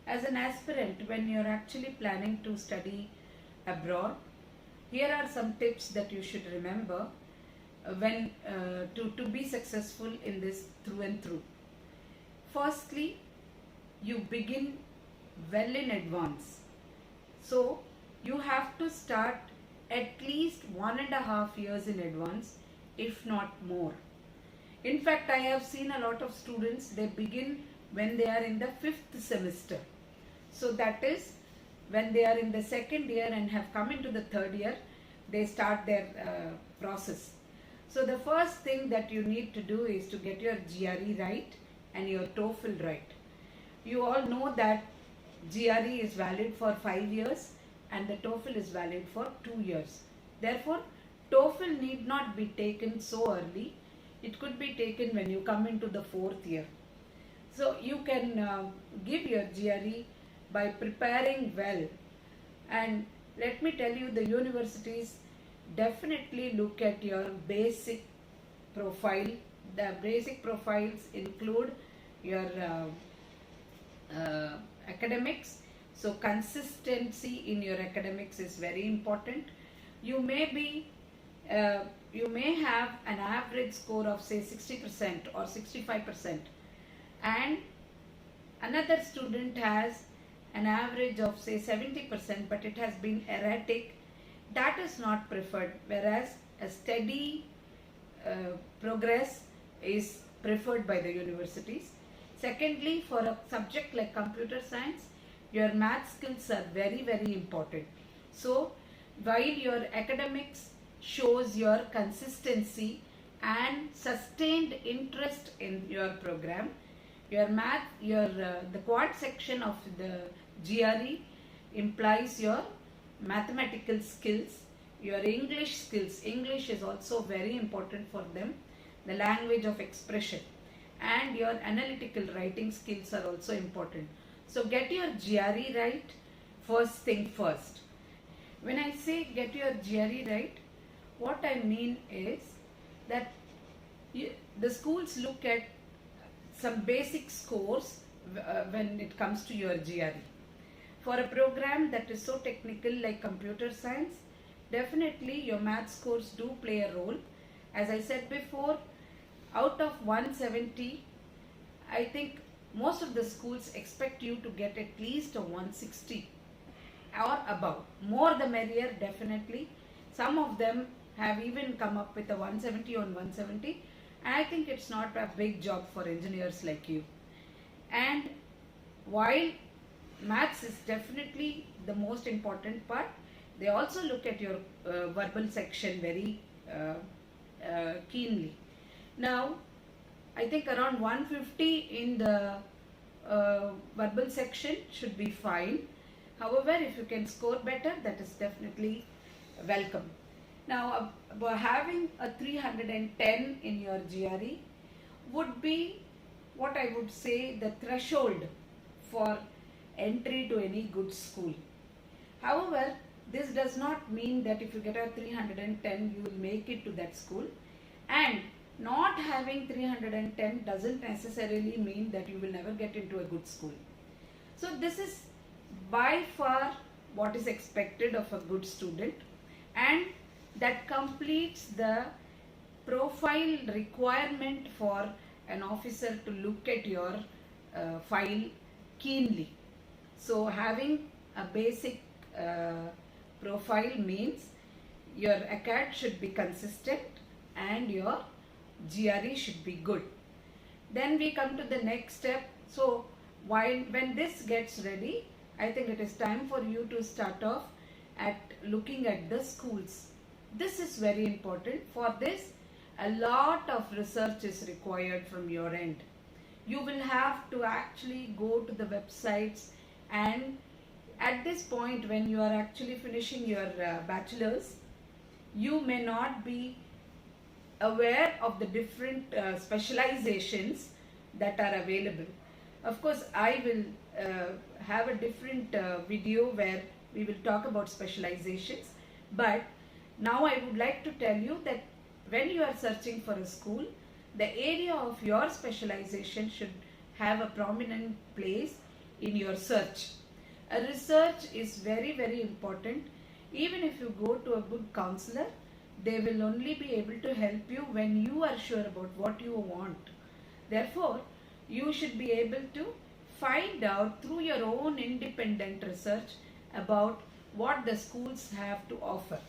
As an aspirant, when you're actually planning to study abroad, here are some tips that you should remember when to be successful in this through and through. Firstly, you begin well in advance. So you have to start at least 1.5 years in advance, if not more. In fact, I have seen a lot of students, they begin when they are in the fifth semester. So that is when they are in the second year and have come into the third year, they start their process. So the first thing that you need to do is to get your GRE right and your TOEFL right. You all know that GRE is valid for 5 years and the TOEFL is valid for 2 years. Therefore, TOEFL need not be taken so early. It could be taken when you come into the 4th year. So you can give your GRE by preparing well. And let me tell you, the universities definitely look at your basic profile. The basic profiles include your academics. So consistency in your academics is very important. You may have an average score of say 60% or 65%, and another student has an average of say 70%, but it has been erratic. That is not preferred, whereas a steady progress is preferred by the universities. Secondly, for a subject like computer science, your math skills are very, very important. So while your academics shows your consistency and sustained interest in your program, your math, the quad section of the GRE implies your mathematical skills, your English skills. English is also very important for them, the language of expression, and your analytical writing skills are also important. So get your GRE right first thing first. When I say get your GRE right, what I mean is that the schools look at some basic scores when it comes to your GRE. For a program that is so technical like computer science, definitely your math scores do play a role. As I said before, out of 170, I think most of the schools expect you to get at least a 160 or above. More the merrier, definitely. Some of them have even come up with a 170 on 170. And I think it's not a big job for engineers like you. And while maths is definitely the most important part, they also look at your verbal section very keenly. Now, I think around 150 in the verbal section should be fine. However, if you can score better, that is definitely welcome. Now, having a 310 in your GRE would be what I would say the threshold for entry to any good school. However, this does not mean that if you get a 310, you will make it to that school, and not having 310 doesn't necessarily mean that you will never get into a good school. So this is by far what is expected of a good student, and that completes the profile requirement for an officer to look at your file keenly. So having a basic profile means your ACAD should be consistent and your GRE should be good. Then we come to the next step. So when this gets ready, I think it is time for you to start off at looking at the schools. This is very important. For this, a lot of research is required from your end. You will have to actually go to the websites, and at this point when you are actually finishing your bachelor's, you may not be aware of the different specializations that are available. Of course, I will have a different video where we will talk about specializations, but now I would like to tell you that when you are searching for a school, the area of your specialization should have a prominent place in your search. A research is very, very important. Even if you go to a good counselor, they will only be able to help you when you are sure about what you want. Therefore, you should be able to find out through your own independent research about what the schools have to offer.